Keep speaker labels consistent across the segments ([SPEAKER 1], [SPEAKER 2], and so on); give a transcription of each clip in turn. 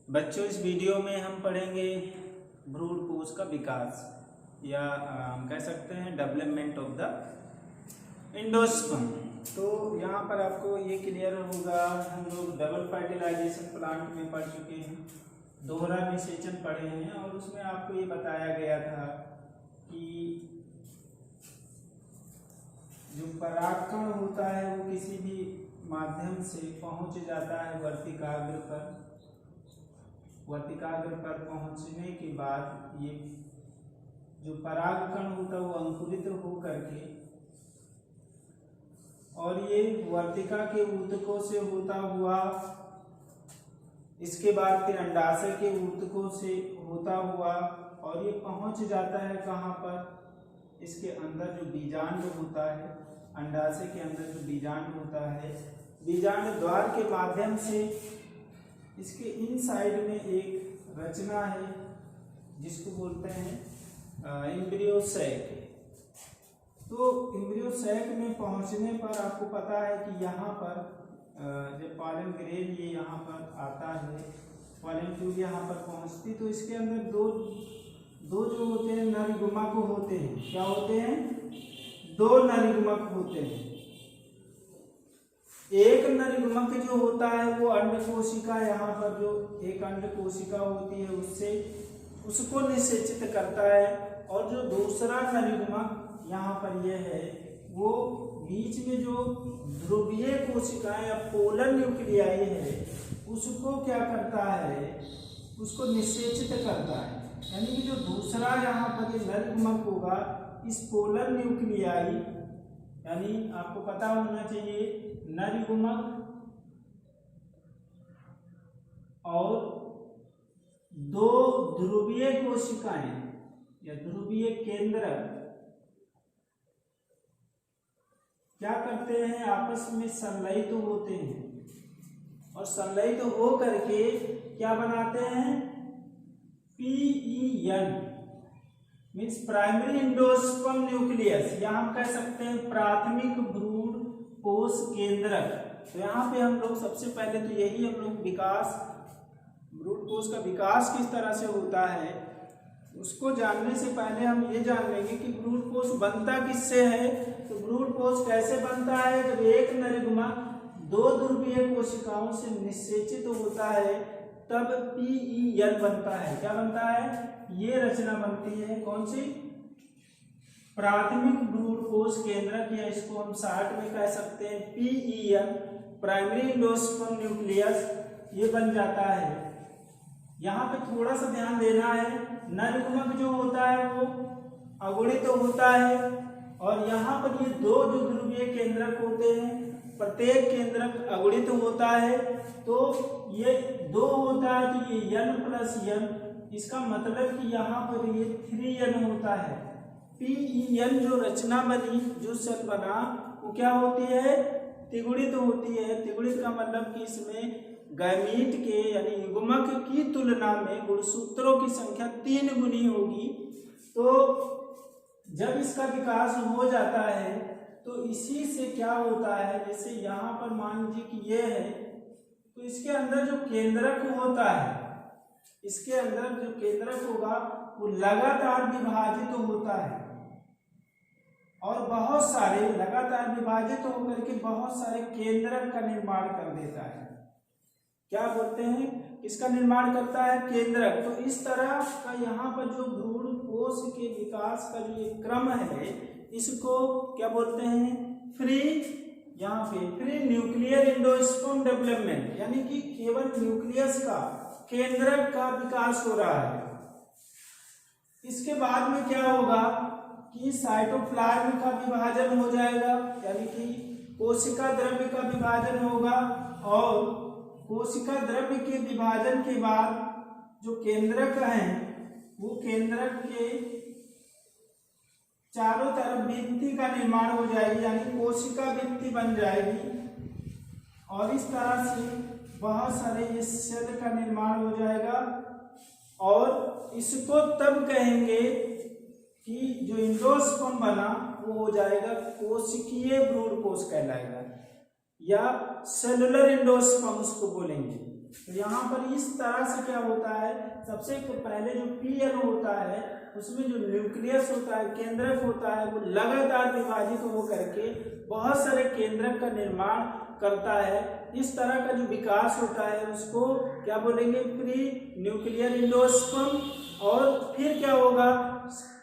[SPEAKER 1] बच्चों, इस वीडियो में हम पढ़ेंगे भ्रूण कोश का विकास या हम कह सकते हैं डेवलपमेंट ऑफ द एंडोस्पर्म। तो यहाँ पर आपको ये क्लियर होगा, हम लोग डबल फर्टिलाइजेशन प्लांट में पढ़ चुके हैं, दोहरा निषेचन पढ़े हैं और उसमें आपको ये बताया गया था कि जो परागकण होता है वो किसी भी माध्यम से पहुंच जाता है वर्तिकाग्र पर। वर्तिकाग्र पर पहुंचने के बाद ये जो परागकण होता है वो अंकुरित हो करके और ये वर्तिका के ऊतकों से होता हुआ, इसके बाद फिर अंडाशय के ऊतकों से होता हुआ और ये पहुंच जाता है कहाँ पर, इसके अंदर जो बीजांड होता है, अंडाशय के अंदर जो बीजांड होता है, बीजांड द्वार के माध्यम से इसके इन साइड में एक रचना है जिसको बोलते हैं एम्ब्रियो सैक। तो एम्ब्रियो सैक में पहुंचने पर आपको पता है कि यहाँ पर जब पॉलन ग्रेन ये यहाँ पर आता है, पॉलन ट्यूब यहाँ पर पहुँचती, तो इसके अंदर दो जो होते हैं नरयुग्मक होते हैं। क्या होते हैं? दो नरयुग्मक होते हैं। एक नरयुग्मक जो होता है वो अंड कोशिका, यहाँ पर जो एक अंड कोशिका होती है उसको निषेचित करता है, और जो दूसरा नरयुग्मक यहाँ पर यह है वो बीच में जो ध्रुवीय कोशिकाएं या पोलर न्यूक्लियाई है उसको क्या करता है, उसको निषेचित करता है। यानी कि जो दूसरा यहाँ पर ये नरयुग्मक होगा, इस पोलर न्यूक्लियाई, यानी आपको पता होना चाहिए नरयुग्मक और दो ध्रुवीय कोशिकाएं या ध्रुवीय केंद्रक क्या करते हैं, आपस में संलयित होते हैं और संलयित हो करके क्या बनाते हैं, PEN means primary endosperm nucleus, या हम कह सकते हैं प्राथमिक भ्रूण कोश केंद्रक। तो यहाँ पे हम लोग सबसे पहले तो यही हम लोग विकास, भ्रूण कोश का विकास किस तरह से होता है उसको जानने से पहले हम ये जान लेंगे कि भ्रूण कोश बनता किससे है। तो भ्रूण कोश कैसे बनता है, जब एक नरयुग्मक दो ध्रुवीय कोशिकाओं से निषेचित होता है तब PEN बनता है। क्या बनता है? ये रचना बनती है, कौन सी? प्राथमिक भ्रूण कोश केंद्रक, या इसको हम शॉर्ट में कह सकते हैं PEN, प्राइमरी एंडोस्पर्म न्यूक्लियस, ये बन जाता है। यहाँ पे थोड़ा सा ध्यान देना है, नरयुग्मक जो होता है वो अगुणित तो होता है और यहाँ पर ये दो जो ध्रुवीय केंद्रक होते हैं, प्रत्येक केंद्रक अगुणित होता है। तो ये दो होता है तो ये N+N, इसका मतलब कि यहाँ पर ये 3N होता है। PEN जो रचना बनी, जो सेल बना, वो क्या होती है, त्रिगुणित होती है। त्रिगुणित का मतलब कि इसमें गैमीट के यानी युग्मक की तुलना में गुणसूत्रों की संख्या 3 गुनी होगी। तो जब इसका विकास हो जाता है तो इसी से क्या होता है, जैसे यहाँ पर मान लीजिए कि ये है, तो इसके अंदर जो केंद्रक होता है, इसके अंदर जो केंद्रक होगा वो लगातार विभाजित होता है और बहुत सारे लगातार विभाजित होकर के बहुत सारे केंद्रक का निर्माण कर देता है। क्या बोलते हैं, इसका निर्माण करता है केंद्रक। तो इस तरह का यहाँ पर जो भ्रूण कोश के विकास का जो एक क्रम है, इसको क्या बोलते हैं, फ्री, यहाँ पे फ्री न्यूक्लियर एंडोस्पर्म डेवलपमेंट, यानी कि केवल न्यूक्लियस का, केंद्रक का विकास हो रहा है। इसके बाद में क्या होगा कि साइटोप्लाज्म का विभाजन हो जाएगा, यानी कि कोशिका द्रव्य का विभाजन होगा और कोशिका द्रव्य के विभाजन के बाद जो केंद्रक हैं वो केंद्रक के चारों तरफ भित्ति का निर्माण हो जाएगी, यानी कोशिका भित्ति बन जाएगी और इस तरह से बहुत सारे ये सेल का निर्माण हो जाएगा। और इसको तब कहेंगे कि जो एंडोस्पर्म बना वो हो जाएगा कोशिकीय भ्रूण कोश कहलाएगा, या सेलुलर एंडोस्पर्म उसको बोलेंगे। तो यहाँ पर इस तरह से क्या होता है, सबसे पहले जो पीएल होता है उसमें जो न्यूक्लियस होता है, केंद्रक होता है, वो लगातार विभाजित हो करके बहुत सारे केंद्रक का निर्माण करता है। इस तरह का जो विकास होता है उसको क्या बोलेंगे, प्री न्यूक्लियर एंडोस्पर्म। और फिर क्या होगा,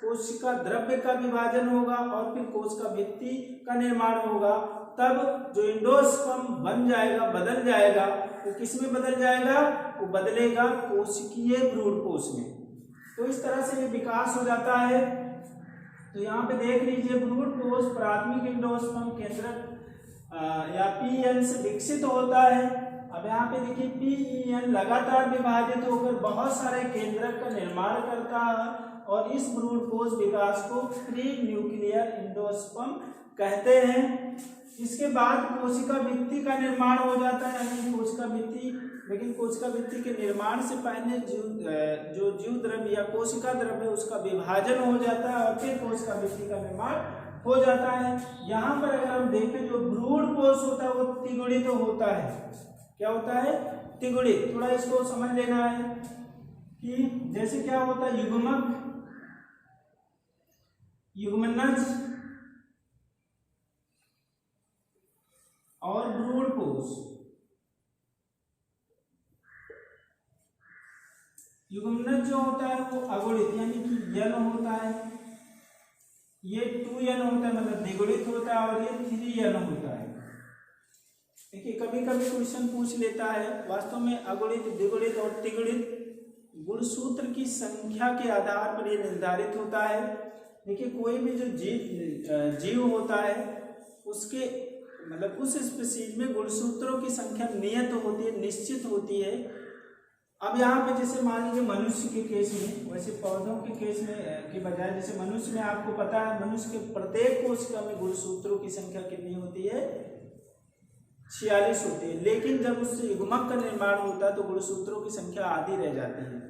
[SPEAKER 1] कोशिका द्रव्य का विभाजन होगा और फिर कोशिका भित्ति का निर्माण होगा। तब जो एंडोस्पर्म बन जाएगा, बदल जाएगा, वो किस में बदल जाएगा, वो बदलेगा कोशिकीय भ्रूणपोष में। तो इस तरह से ये विकास हो जाता है। तो यहाँ पे देख लीजिए, भ्रूणपोष प्राथमिक एंडोस्पर्म केंद्रक या पीएन से विकसित होता है। अब यहाँ पे देखिए पीईएन लगातार विभाजित होकर बहुत सारे केंद्रक का निर्माण करता है और इस भ्रूणपोष विकास को प्री न्यूक्लियर एंडोस्पर्म कहते हैं। इसके बाद कोशिका भित्ति का निर्माण हो जाता है, यानी कोशिका भित्ति। लेकिन कोशिका भित्ति के निर्माण से पहले जो जीव द्रव्य या कोशिका द्रव्य उसका विभाजन हो जाता है और फिर कोशिका भित्ति का निर्माण हो जाता है। यहाँ पर अगर हम देखें, जो भ्रूणपोष होता है वो त्रिगुणित होता है। क्या होता है, त्रिगुणित। थोड़ा इसको समझ लेना है कि जैसे क्या होता है, युग्मक, युग्मनज और भ्रूणपोष। युग्मनज जो होता है वो अगुणित यानी कि यन होता है, ये 2n होता है, मतलब द्विगुणित होता है, और ये 3n होता है। देखिए कभी कभी क्वेश्चन पूछ लेता है, वास्तव में अगुणित, द्विगुणित और त्रिगुणित गुणसूत्र की संख्या के आधार पर ये निर्धारित होता है। देखिए कोई भी जो जीव होता है उसके मतलब उस स्पीशीज में गुणसूत्रों की संख्या नियत होती है, निश्चित होती है। अब यहाँ पे जैसे मान लीजिए मनुष्य के केस में, वैसे पौधों के केस में की बजाय, जैसे मनुष्य में आपको पता है मनुष्य के प्रत्येक कोशिका में गुणसूत्रों की संख्या कितनी होती है, 46 होती है। लेकिन जब उससे युग्मक का निर्माण होता है तो गुणसूत्रों की संख्या आधी रह जाती है।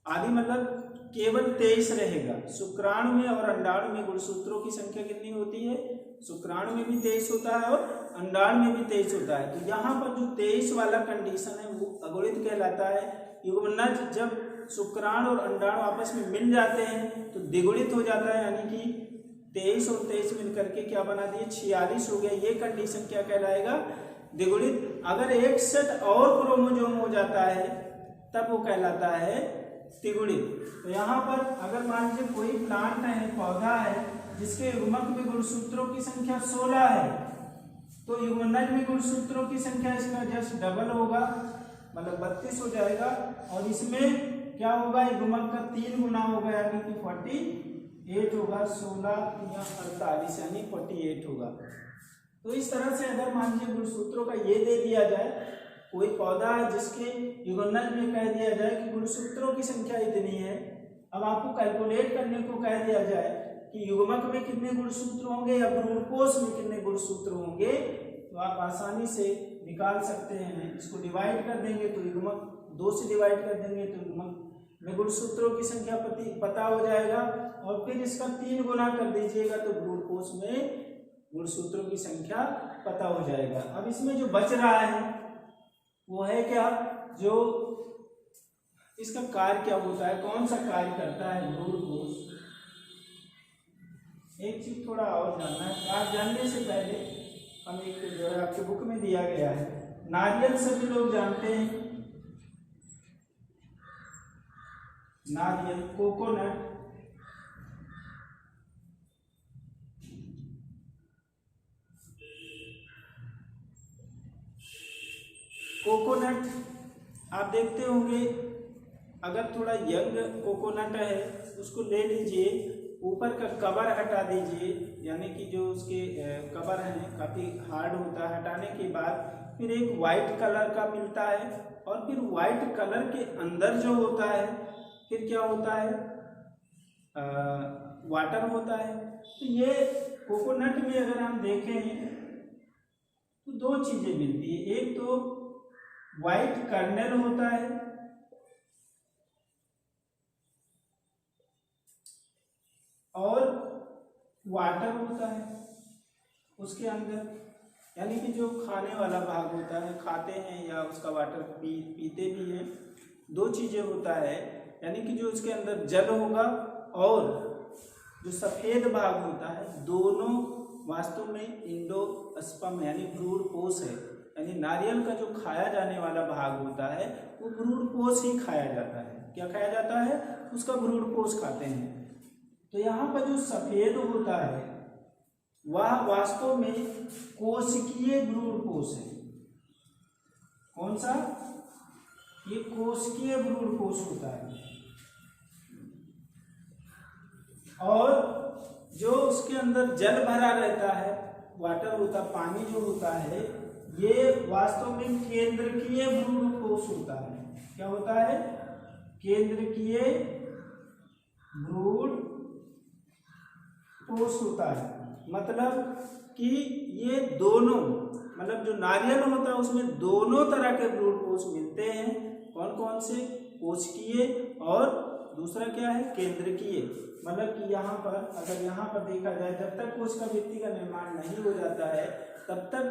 [SPEAKER 1] आधी मतलब केवल 23 रहेगा। शुक्राणु में और अंडाणु में गुणसूत्रों की संख्या कितनी होती है, शुक्राणु में भी 23 होता है और अंडाणु में भी 23 होता है। तो यहाँ पर जो 23 वाला कंडीशन है वो अगुणित कहलाता है। युग्मनज जब शुक्राणु और अंडाणु आपस में मिल जाते हैं तो द्विगुणित हो जाता है, यानी कि 23 और 23 मिलकर के क्या बना दिए, 46 हो गया। ये कंडीशन क्या कहलाएगा, द्विगुणित। अगर एक सेट और क्रोमोसोम हो जाता है तब वो कहलाता है त्रिगुणित। तो यहाँ पर अगर मान लीजिए कोई प्लांट है, पौधा है, जिसके युग्मक में गुणसूत्रों की संख्या 16 है, तो युग्मनज में गुणसूत्रों की संख्या इसका जस्ट डबल होगा, मतलब 32 हो जाएगा। और इसमें क्या होगा, युग्मक का 3 गुना होगा, यानी कि 48 होगा। 16 या 48 यानी 48 होगा। तो इस तरह से अगर मान लीजिए गुणसूत्रों का ये दे दिया जाए, कोई पौधा है जिसके युग्मनज में कह दिया जाए कि गुणसूत्रों की संख्या इतनी है, अब आपको कैलकुलेट करने को कह दिया जाए कि युग्मक में कितने गुणसूत्र होंगे या भ्रूणपोष में कितने गुणसूत्र होंगे, तो आप आसानी से निकाल सकते हैं। इसको डिवाइड कर देंगे तो युग्मक 2 से डिवाइड कर देंगे तो युग्मक में गुणसूत्रों की संख्या पता हो जाएगा, और फिर इसका 3 गुना कर दीजिएगा तो भ्रूणपोष में गुणसूत्रों की संख्या पता हो जाएगा। अब इसमें जो बच रहा है वो है क्या, जो इसका कार्य क्या होता है, कौन सा कार्य करता है भ्रूणपोष। एक चीज थोड़ा और जानना है, आप जानने से पहले हम एक जो है आपके बुक में दिया गया है, नारियल सभी लोग जानते हैं, नारियल, कोकोनट, कोकोनट आप देखते होंगे। अगर थोड़ा यंग कोकोनट है उसको ले लीजिए, ऊपर का कवर हटा दीजिए, यानी कि जो उसके कवर हैं काफ़ी हार्ड होता है। हटाने के बाद फिर एक वाइट कलर का मिलता है, और फिर वाइट कलर के अंदर जो होता है फिर क्या होता है, वाटर होता है। तो ये कोकोनट में अगर हम देखें तो 2 चीज़ें मिलती है, एक तो वाइट कर्नेल होता है और वाटर होता है उसके अंदर। यानी कि जो खाने वाला भाग होता है, खाते हैं या उसका वाटर पीते भी हैं, दो चीज़ें होता है। यानी कि जो उसके अंदर जल होगा और जो सफ़ेद भाग होता है, दोनों वास्तव में इंडोस्पर्म यानी भ्रूणपोष है। यानी नारियल का जो खाया जाने वाला भाग होता है वो भ्रूणपोष ही खाया जाता है। क्या खाया जाता है? उसका भ्रूणपोष खाते हैं। तो यहाँ पर जो सफ़ेद होता है वह वास्तव में कोशिकीय भ्रूणपोष है। कौन सा? ये कोशिकीय भ्रूणपोष होता है। और जो उसके अंदर जल भरा रहता है, वाटर होता, पानी जो होता है, ये वास्तव में केंद्रकीय भ्रूणपोष होता है। क्या होता है? केंद्रकीय भ्रूणपोष होता है। मतलब कि ये दोनों, मतलब जो नारियल होता है उसमें दोनों तरह के भ्रूणपोष मिलते हैं। कौन कौन से? कोशिकीय और दूसरा क्या है? केंद्रकीय। मतलब कि यहाँ पर अगर यहाँ पर देखा जाए, जब तक कोशिका भित्ति का निर्माण नहीं हो जाता है तब तक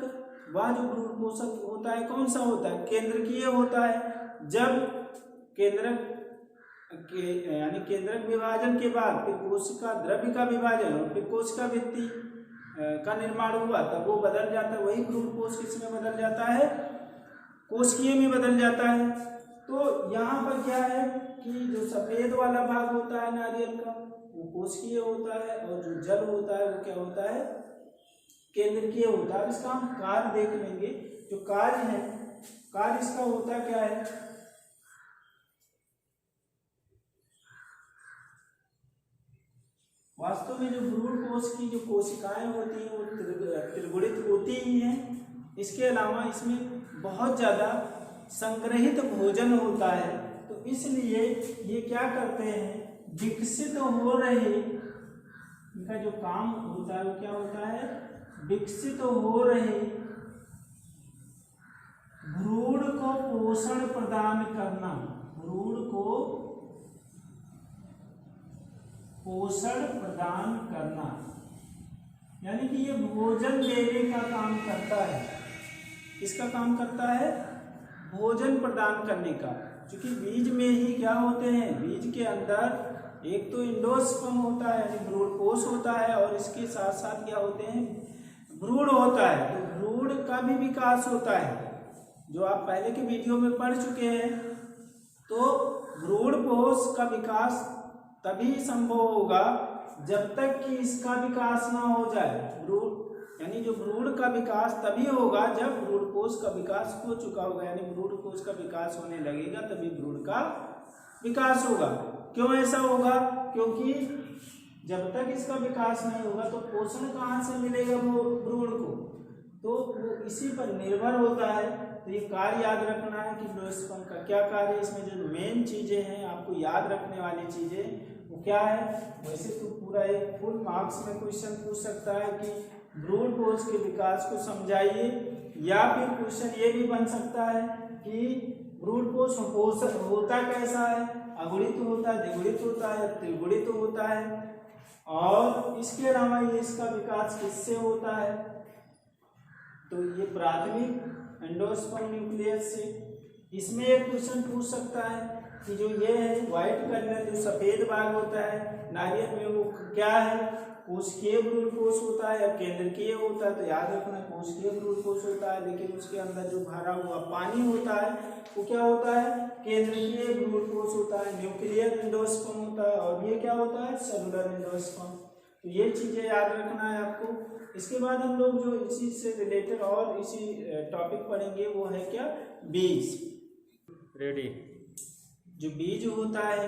[SPEAKER 1] वह जो भ्रूणपोषक होता है कौन सा होता है? केंद्रकीय होता है। जब केंद्रक यानी केंद्रक विभाजन के बाद फिर कोशिका द्रव्य का विभाजन और फिर कोशिका भित्ति का निर्माण हुआ तब वो बदल जाता है। वही भ्रूणपोष किसमें बदल जाता है? कोशिकीय में बदल जाता है। तो यहाँ पर क्या है कि जो सफ़ेद वाला भाग होता है नारियल का वो कोशिकीय होता है और जो जल होता है वो क्या होता है? केंद्रकीय होता है। इसका हम कार्य देख लेंगे। जो कार्य है, कार्य इसका होता क्या है? वास्तव में जो भ्रूणपोष की जो कोशिकाएं होती हैं वो त्रिगुणित होती ही हैं। इसके अलावा इसमें बहुत ज़्यादा संग्रहित भोजन होता है। तो इसलिए ये क्या करते हैं? विकसित हो रहे, इनका जो काम होता है वो क्या होता है? विकसित हो रहे भ्रूण को पोषण प्रदान करना। भ्रूण को पोषण प्रदान करना यानी कि ये भोजन देने का काम करता है। किसका काम करता है? भोजन प्रदान करने का। क्योंकि बीज में ही क्या होते हैं? बीज के अंदर एक तो इंडोस्पर्म होता है यानी भ्रूणपोष होता है और इसके साथ साथ क्या होते हैं? भ्रूण होता है। तो भ्रूण का भी विकास होता है, जो आप पहले के वीडियो में पढ़ चुके हैं। तो भ्रूणपोष का विकास तभी संभव होगा जब तक कि इसका विकास ना हो जाए। भ्रूण यानी जो भ्रूण का विकास तभी होगा जब भ्रूणपोष का विकास हो चुका होगा। यानी भ्रूणपोष का विकास होने लगेगा तभी भ्रूण का विकास होगा। क्यों ऐसा होगा? क्योंकि जब तक इसका विकास नहीं होगा तो पोषण कहाँ से मिलेगा वो भ्रूण को? तो वो इसी पर निर्भर होता है। तो ये कार्य याद रखना है कि इंडोस्पर्म का क्या कार्य है। इसमें जो मेन चीजें हैं आपको याद रखने वाली चीजें वो क्या है? वैसे तो पूरा एक फुल मार्क्स में क्वेश्चन पूछ सकता है कि भ्रूणपोष के विकास को समझाइए, या फिर क्वेश्चन ये भी बन सकता है कि भ्रूणपोष होता कैसा है? अगुणित होता है, द्विगुणित होता है, त्रिगुणित होता है, और इसके अलावा ये इसका विकास किससे होता है? तो ये प्राथमिक एंडोस्पर्म न्यूक्लियस से। इसमें एक क्वेश्चन पूछ सकता है कि जो ये है व्हाइट कलर जो सफेद भाग होता है नारियल में वो क्या है? कोशिकीय भ्रूणपोष होता है या केंद्रकीय होता है? तो याद रखना कोशिकीय भ्रूणपोष होता है, लेकिन उसके अंदर जो भरा हुआ पानी होता है वो क्या होता है? केंद्रकीय भ्रूणपोष होता है। न्यूक्लियर एंडोस्पर्म होता है और ये क्या होता है? Cellular endosperm. तो ये चीजें याद रखना है आपको। इसके बाद हम लोग जो इसी से रिलेटेड और इसी टॉपिक पढ़ेंगे वो है क्या? बीज। रेडी। जो बीज होता है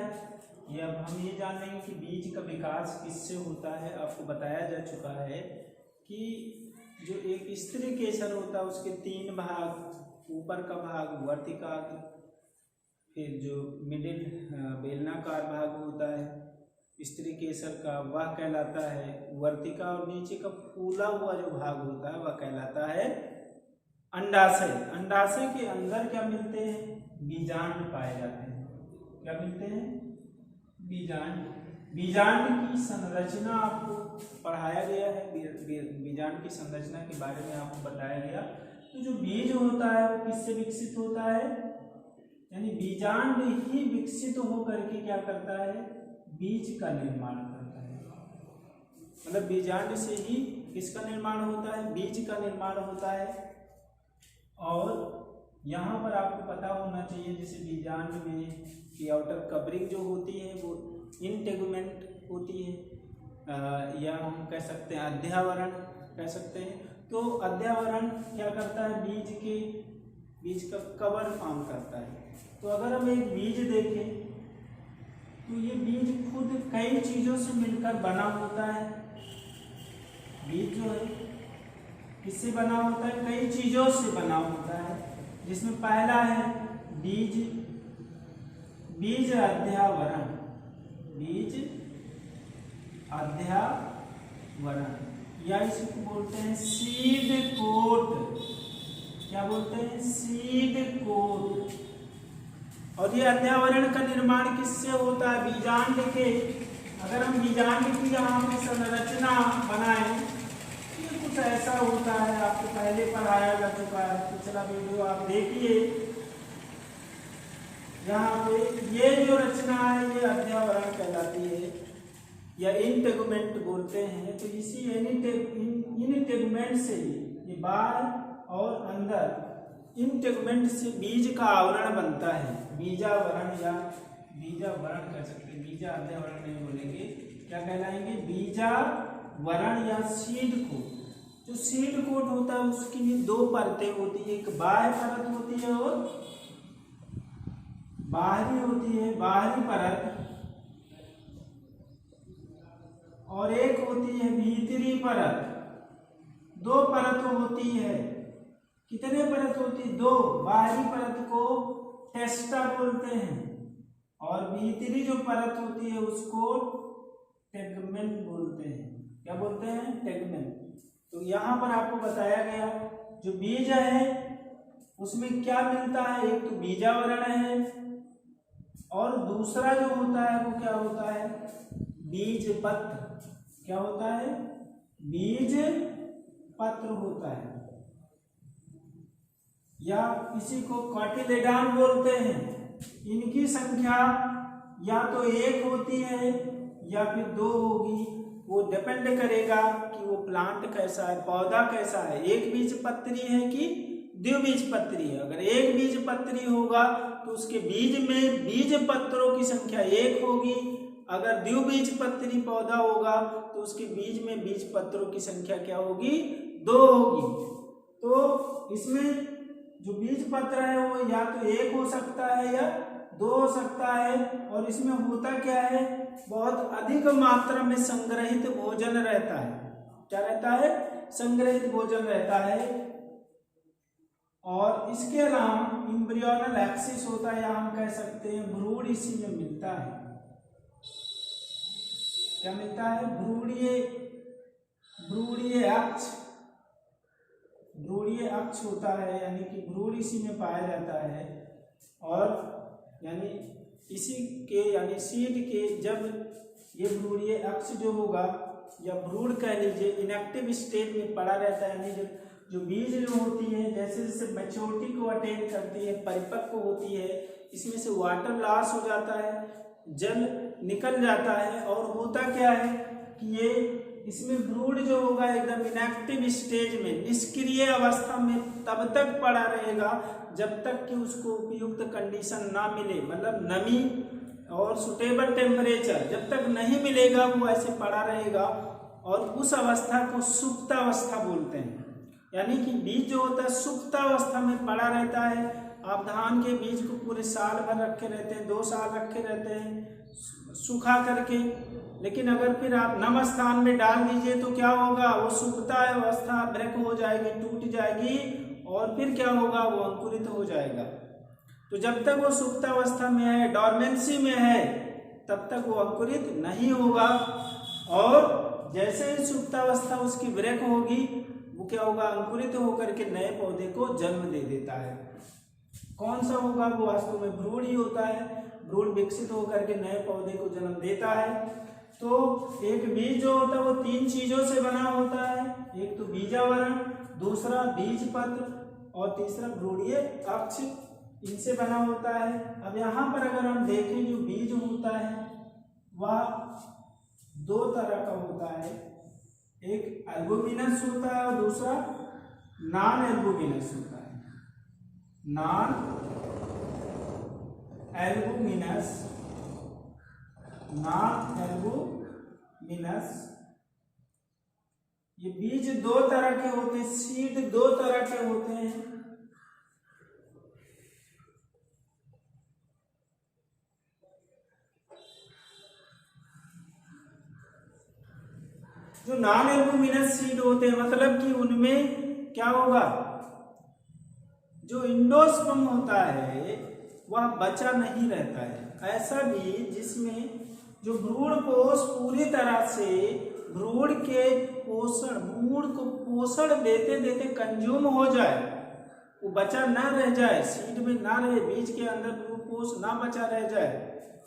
[SPEAKER 1] ये अब हम ये जान लेंगे कि बीज का विकास किससे होता है। आपको बताया जा चुका है कि जो एक स्त्री केसर होता है उसके 3 भाग, ऊपर का भाग वर्तिकाग्र, फिर जो मिडिल बेलनाकार भाग होता है स्त्री केसर का वह कहलाता है वर्तिका, और नीचे का फूला हुआ जो भाग होता है वह कहलाता है अंडाशय। अंडाशय के अंदर क्या मिलते हैं? बीजांड पाए जाते हैं। क्या मिलते हैं? बीजांड। बीजांड की संरचना आपको पढ़ाया गया है, बीजांड की संरचना के बारे में आपको बताया गया। तो जो बीज होता है वो किससे विकसित होता है, यानी बीजांड ही विकसित होकर के क्या करता है, बीज का निर्माण करता है। मतलब बीजांड से ही किसका निर्माण होता है, बीज का निर्माण होता है। और यहाँ पर आपको पता होना चाहिए जैसे बीजांड में की आउटर कवरिंग जो होती है वो इंटेगुमेंट होती है, या हम कह सकते हैं अध्यावरण कह सकते हैं। तो अध्यावरण क्या करता है, बीज का कवर फॉर्म करता है। तो अगर हम एक बीज देखें तो ये बीज खुद कई चीजों से मिलकर बना होता है। बीज जो है किससे बना होता है, कई चीजों से बना होता है, जिसमें पहला है बीज अध्यावरण, बीज अध्यावरण, या इसको बोलते हैं सीड कोट। क्या बोलते हैं, सीड कोट। और ये अध्यावरण का निर्माण किससे होता है, बीजांड के। अगर हम बीजांड की यहाँ पे संरचना बनाएं तो ये कुछ ऐसा होता है, आपको पहले पढ़ाया जा चुका है, पिछला वीडियो आप देखिए। यहाँ पे ये जो रचना है ये अध्यावरण कहलाती है, या इंटेगुमेंट बोलते हैं। तो इसी इंटेगुमेंट से ये बाहर और अंदर इंटेगुमेंट से बीज का आवरण बनता है, बीजावरण या बीजावरण कह सकते हैं, बीजा अध्यावरण नहीं बोलेंगे, क्या कहलाएंगे, बीजावरण या सीड कोट। जो सीड कोट होता है उसकी भी दो परतें होती है, एक बाह्य परत होती है और बाहरी होती है, बाहरी परत, और एक होती है भीतरी परत। दो परत होती है, कितने परत होती है, दो। बाहरी परत को टेस्टा बोलते हैं और भीतरी जो परत होती है उसको टेगमेंट बोलते हैं। क्या बोलते हैं, टेगमेंट। तो यहाँ पर आपको बताया गया जो बीज है उसमें क्या मिलता है, एक तो बीजावरण है और दूसरा जो होता है वो क्या होता है, बीज पत्र। क्या होता है, बीज पत्र होता है, या इसी को कॉटिलेडॉन बोलते हैं। इनकी संख्या या तो एक होती है या फिर दो होगी, वो डिपेंड करेगा कि वो प्लांट कैसा है, पौधा कैसा है, एक बीज पत्री है कि द्विबीजपत्री है। अगर एक बीज पत्री होगा तो उसके बीज में बीज पत्रों की संख्या एक होगी, अगर द्विबीजपत्री पौधा होगा तो उसके बीज में बीज पत्रों की संख्या क्या होगी, दो होगी। तो इसमें जो बीज पत्र है वो या तो एक हो सकता है या दो हो सकता है, और इसमें होता क्या है, बहुत अधिक मात्रा में संग्रहित भोजन रहता है। क्या रहता है, संग्रहित भोजन रहता है। और इसके अलावा एम्ब्रियोनल एक्सिस होता है, या हम कह सकते हैं भ्रूण इसी में मिलता है। क्या मिलता है, भ्रूणीय अक्ष होता है, यानी कि भ्रूण इसी में पाया जाता है। और यानी इसी के यानी सीड के जब ये भ्रूणीय अक्ष जो होगा या भ्रूण कह लीजिए इनएक्टिव स्टेट में पड़ा रहता है, यानी जो बीज जो होती है जैसे जैसे मैच्योरिटी को अटेन करती है, परिपक्व होती है, इसमें से वाटर लॉस हो जाता है, जल निकल जाता है, और होता क्या है कि ये इसमें भ्रूण जो होगा एकदम इनएक्टिव स्टेज में, निष्क्रिय अवस्था में तब तक पड़ा रहेगा जब तक कि उसको उपयुक्त कंडीशन ना मिले, मतलब नमी और सुटेबल टेम्परेचर जब तक नहीं मिलेगा वो ऐसे पड़ा रहेगा। और उस अवस्था को सुप्तावस्था बोलते हैं, यानी कि बीज जो होता है सुप्तावस्था में पड़ा रहता है। आप धान के बीज को पूरे साल भर रखे रहते हैं, 2 साल रखे रहते हैं सूखा करके, लेकिन अगर फिर आप नम स्थान में डाल दीजिए तो क्या होगा, वो सुप्ता अवस्था ब्रेक हो जाएगी, टूट जाएगी, और फिर क्या होगा, वो अंकुरित हो जाएगा। तो जब तक वो सुप्तावस्था में है, डॉर्मेंसी में है, तब तक वो अंकुरित नहीं होगा। और जैसे ही सुप्तावस्था उसकी ब्रेक होगी वो क्या होगा, अंकुरित होकर के नए पौधे को जन्म दे देता है। कौन सा होगा, वो वास्तव में भ्रूण ही होता है। भ्रूण विकसित होकर के नए पौधे को जन्म देता है। तो एक बीज जो होता है वो 3 चीजों से बना होता है, एक तो बीजावरण, दूसरा बीज पत्र और तीसरा भ्रूणीय अक्ष, इनसे बना होता है। अब यहाँ पर अगर हम देखें जो बीज होता है वह 2 तरह का होता है, एक एल्बुमिनस होता है और दूसरा नॉन एल्बुमिनस होता है। नॉन एल्बुमिनस, नॉन एल्बुमिनस, ये बीज 2 तरह के होते हैं, सीड 2 तरह के होते हैं। जो नॉन एल्बुमिनस सीड होते हैं मतलब कि उनमें क्या होगा, जो इंडोस्पर्म होता है वह बचा नहीं रहता है। ऐसा भी जिसमें जो भ्रूणपोष पूरी तरह से भ्रूण के पोषण, मूड को पोषण देते देते कंज्यूम हो जाए, वो बचा ना रह जाए, सीड में ना रहे, बीज के अंदर भ्रूणपोष ना बचा रह जाए,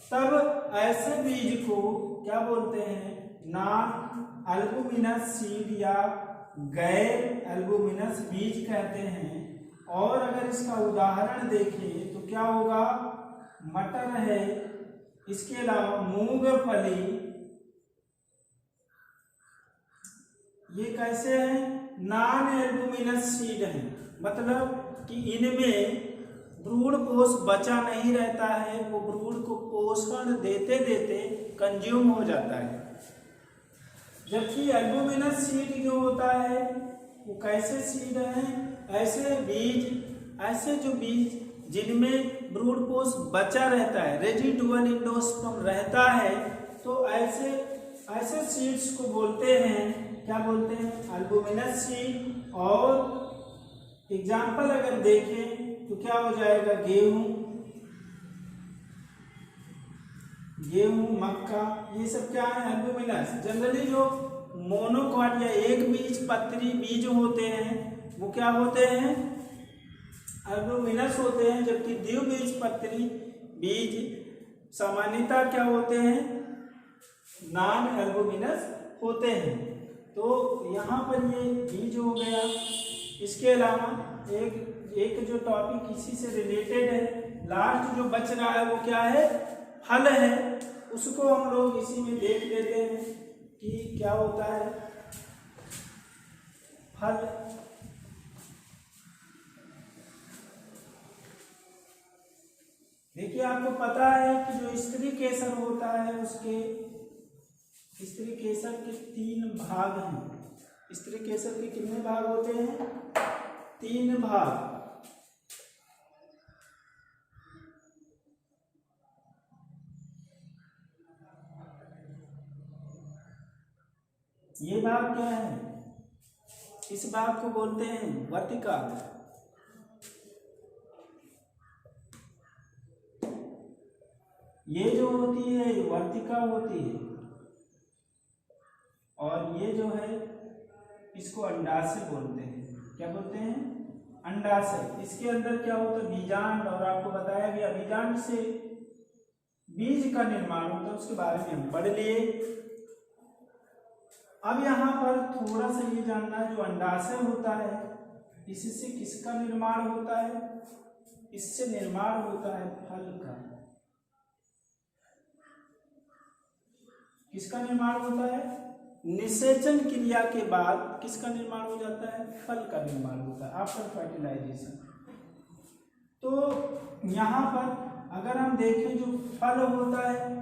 [SPEAKER 1] तब ऐसे बीज को क्या बोलते हैं, नॉन एल्बुमिनस सीड या गैर एल्बुमिनस बीज कहते हैं। और अगर इसका उदाहरण देखें तो क्या होगा, मटर है, इसके अलावा मूंगफली, ये कैसे हैं, नॉन एल्बुमिनस सीड हैं, मतलब कि इनमें भ्रूणपोष बचा नहीं रहता है, वो भ्रूण को पोषण देते देते कंज्यूम हो जाता है। जबकि एल्बुमिनस सीड जो होता है वो कैसे सीड हैं, ऐसे बीज, ऐसे जो बीज जिनमें भ्रूणपोष बचा रहता है, रेजिडुअल इंडोस्पर्म रहता है, तो ऐसे सीड्स को बोलते हैं, क्या बोलते हैं, एल्बुमिनस सीड। और एग्जाम्पल अगर देखें तो क्या हो जाएगा, गेहूं, मक्का, ये सब क्या है, एल्बुमिनस। जनरली जो मोनोकॉट या एक बीज पत्री बीज होते हैं वो क्या होते हैं, एल्बुमिनस होते हैं, जबकि द्विबीजपत्री बीज सामान्यतः क्या होते हैं, नॉन एल्बुमिनस होते हैं। तो यहाँ पर ये बीज हो गया। इसके अलावा एक जो टॉपिक इसी से रिलेटेड है, लास्ट जो बच रहा है वो क्या है, फल है, उसको हम लोग इसी में देख लेते हैं कि क्या होता है फल। देखिए आपको पता है कि जो स्त्री केसर होता है उसके स्त्री केसर के 3 भाग हैं। स्त्री केसर के कितने भाग होते हैं, 3 भाग। ये भाग क्या है, इस भाग को बोलते हैं वर्तिका। ये जो होती है वर्तिका होती है, और ये जो है इसको अंडाशय बोलते हैं। क्या बोलते हैं, अंडाशय। इसके अंदर क्या होता है, बीजांड, और आपको बताया गया बीजांड से बीज का निर्माण होता है, उसके बारे में हम पढ़ लिए। अब यहाँ पर थोड़ा सा ये जानना है, जो अंडाशय होता है इससे किसका निर्माण होता है, इससे निर्माण होता है फल का। किसका निर्माण होता है, निषेचन क्रिया के बाद किसका निर्माण हो जाता है, फल का निर्माण होता है, आफ्टर फर्टिलाइजेशन। तो यहाँ पर अगर हम देखें जो फल होता है,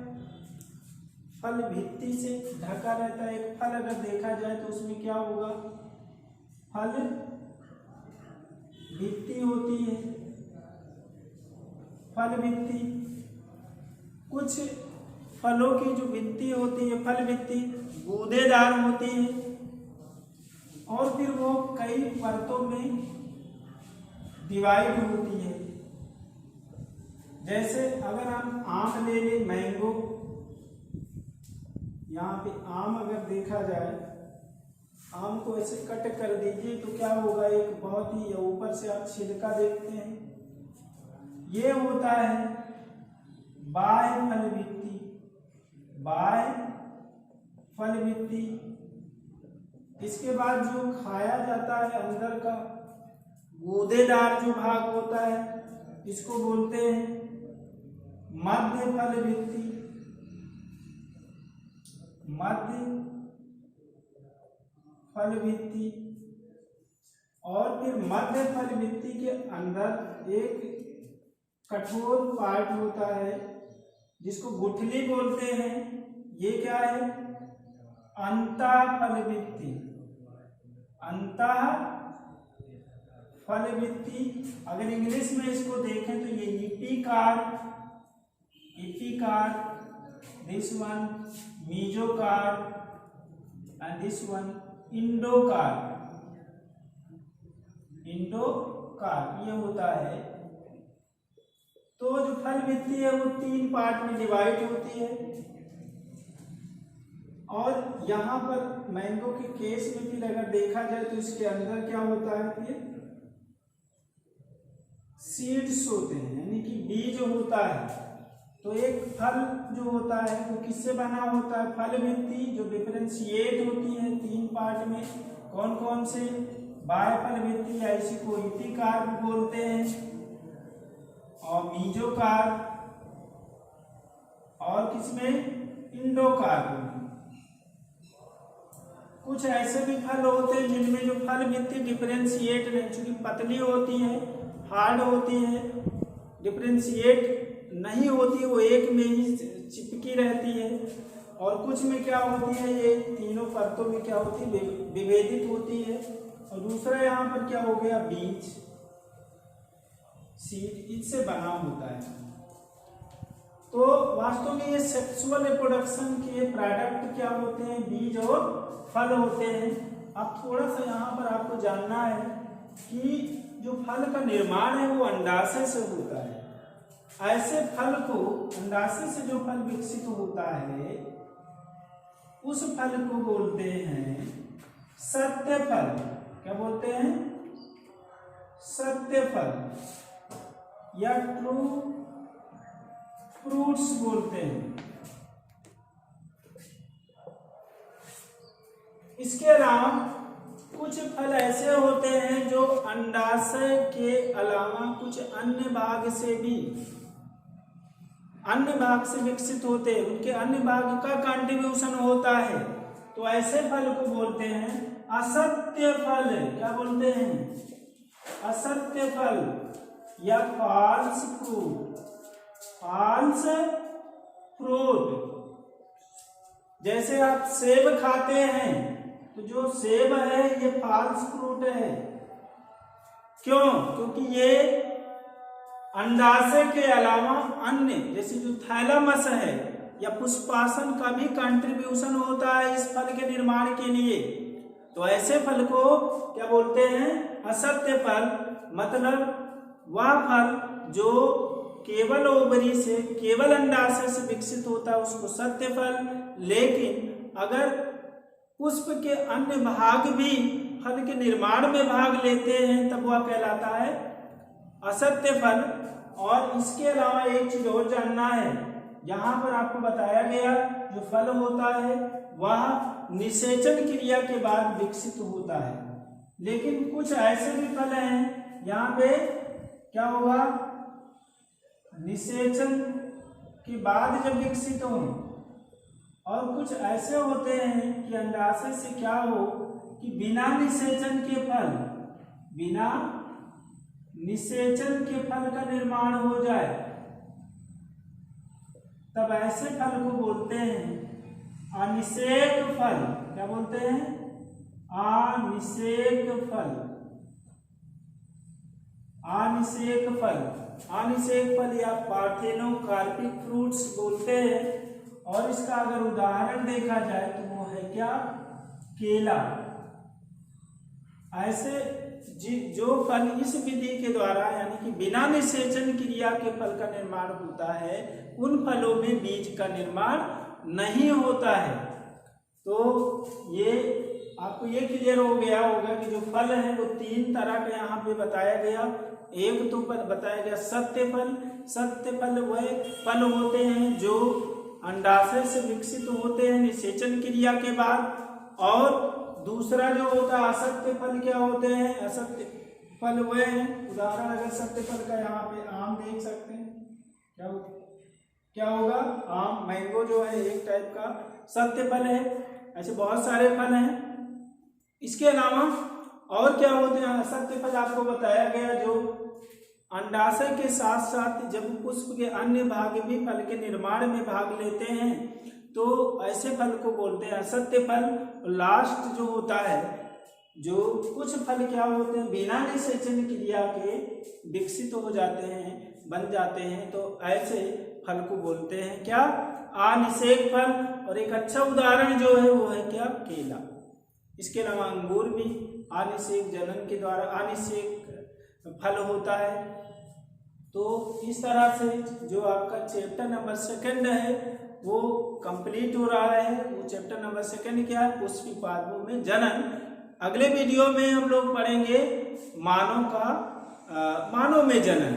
[SPEAKER 1] फल भित्ति से ढका रहता है। एक फल अगर देखा जाए तो उसमें क्या होगा, फल भित्ति होती है, फल भित्ति। कुछ फलों की जो भित्ति होती है, फल भित्ति गूदेदार होती है, और फिर वो कई परतों में डिवाइड होती है। जैसे अगर हम आम ले लें, मैंगो, यहाँ पे आम अगर देखा जाए, आम को ऐसे कट कर दीजिए तो क्या होगा, एक बहुत ही ऊपर से आप छिलका देखते हैं, ये होता है बाह्य फल भित्ति। बाह्य फल भित्ति। इसके बाद जो खाया जाता है अंदर का गूदेदार जो भाग होता है इसको बोलते हैं मध्य फल भित्ति। मध्य फल भित्ति। और फिर मध्य फल भित्ति के अंदर एक कठोर पार्ट होता है जिसको गुठली बोलते हैं। ये क्या है? अंतः फल भित्ति। अंतः फल भित्ति। अगर इंग्लिश में इसको देखें तो ये epicarp, this one mesocarp and this one endocarp. ये होता है। तो जो फल भित्ति है वो 3 पार्ट में डिवाइड होती है। और यहाँ पर मैंगो के केस में फिर अगर देखा जाए तो इसके अंदर क्या होता है फिर सीड्स होते हैं, यानी कि बीज होता है। तो एक फल जो होता है वो किससे बना होता है? फल भित्ति जो डिफरेंशिएट होती है 3 पार्ट में। कौन कौन से? बाह्य फल भित्ति या इसी को इपिकार बोलते हैं, और मीजोकार, और किसमें? इंडोकार। कुछ ऐसे भी फल होते हैं जिनमें जो फल भित्ति डिफरेंशिएट नहीं, चूंकि पतली होती है, हार्ड होती है, डिफरेंशिएट नहीं होती, वो एक में ही चिपकी रहती है। और कुछ में क्या होती है, ये तीनों परतों में क्या होती है? विभेदित होती है। और दूसरा यहाँ पर क्या हो गया? बीज, सीड, इससे बना होता है। तो वास्तव में ये सेक्सुअल रिप्रोडक्शन के प्रोडक्ट क्या होते हैं? बीज और फल होते हैं। अब थोड़ा सा यहाँ पर आपको जानना है कि जो फल का निर्माण है वो अंडाशय से होता है। ऐसे फल को, अंडाशय से जो फल विकसित होता है उस फल को बोलते हैं सत्य फल। क्या बोलते हैं? सत्य फल या ट्रू फ्रूट्स बोलते हैं। इसके अलावा कुछ फल ऐसे होते हैं जो अंडाशय के अलावा कुछ अन्य भाग से विकसित होते हैं, उनके अन्य भाग का कंट्रीब्यूशन होता है। तो ऐसे फल को बोलते हैं असत्य फल। क्या बोलते हैं? असत्य फल या फॉल्स फ्रूट। False fruit. जैसे आप सेब खाते हैं तो जो सेब है ये फॉल्स फ्रूट है। क्यों? क्योंकि ये अंडाशय के अलावा अन्य, जैसे जो थैलामस है या पुष्पासन का भी कंट्रीब्यूशन होता है इस फल के निर्माण के लिए। तो ऐसे फल को क्या बोलते हैं? असत्य फल। मतलब वह फल जो केवल ओवरी से, केवल अंडाशय से विकसित होता है उसको सत्य फल। लेकिन अगर पुष्प के अन्य भाग भी फल के निर्माण में भाग लेते हैं तब वह कहलाता है असत्य फल। और इसके अलावा एक चीज और जानना है, यहाँ पर आपको बताया गया जो फल होता है वह निषेचन क्रिया के बाद विकसित होता है। लेकिन कुछ ऐसे भी फल हैं यहाँ पे क्या होगा? निषेचन के बाद जब विकसित हो। और कुछ ऐसे होते हैं कि अंडाशय से क्या हो कि बिना निषेचन के फल का निर्माण हो जाए, तब ऐसे फल को बोलते हैं अनिषेक फल। क्या बोलते हैं? अनिषेक फल। अनिषेक फल, अनिषेक फल या पार्थेनोकार्पिक फ्रूट्स बोलते हैं। और इसका अगर उदाहरण देखा जाए तो वो है क्या? केला। ऐसे जो फल इस विधि के द्वारा यानी कि बिना निषेचन क्रिया के फल का निर्माण होता है उन फलों में बीज का निर्माण नहीं होता है। तो ये आपको ये क्लियर हो गया होगा कि जो फल है वो 3 तरह का यहाँ पे बताया गया। एक तो बताया गया सत्य फल। सत्य फल वह फल होते हैं जो अंडाशय से विकसित होते हैं निषेचन क्रिया के बाद। और दूसरा जो होता है असत्य फल क्या होते हैं? असत्य फल वह हैं, उदाहरण अगर सत्य फल का यहाँ पे आम देख सकते हैं, क्या होगा? आम, मैंगो जो है एक टाइप का सत्य फल है। ऐसे बहुत सारे फल हैं। इसके अलावा और क्या होते हैं असत्य फल? आपको बताया गया जो अंडाशय के साथ साथ जब पुष्प के अन्य भाग भी फल के निर्माण में भाग लेते हैं तो ऐसे फल को बोलते हैं असत्य फल। लास्ट जो होता है, जो कुछ फल क्या होते हैं बिना निषेचन क्रिया के विकसित हो जाते हैं, बन जाते हैं, तो ऐसे फल को बोलते हैं क्या? अनिषेक फल। और एक अच्छा उदाहरण जो है वो है क्या? केला। इसके अलावा अंगूर भी अनिषेक जनन के द्वारा अनिषेक फल होता है। तो इस तरह से जो आपका चैप्टर नंबर 2 है वो कंप्लीट हो रहा है। वो चैप्टर नंबर 2 क्या है? पुष्पी पादपों में जनन। अगले वीडियो में हम लोग पढ़ेंगे मानव में जनन।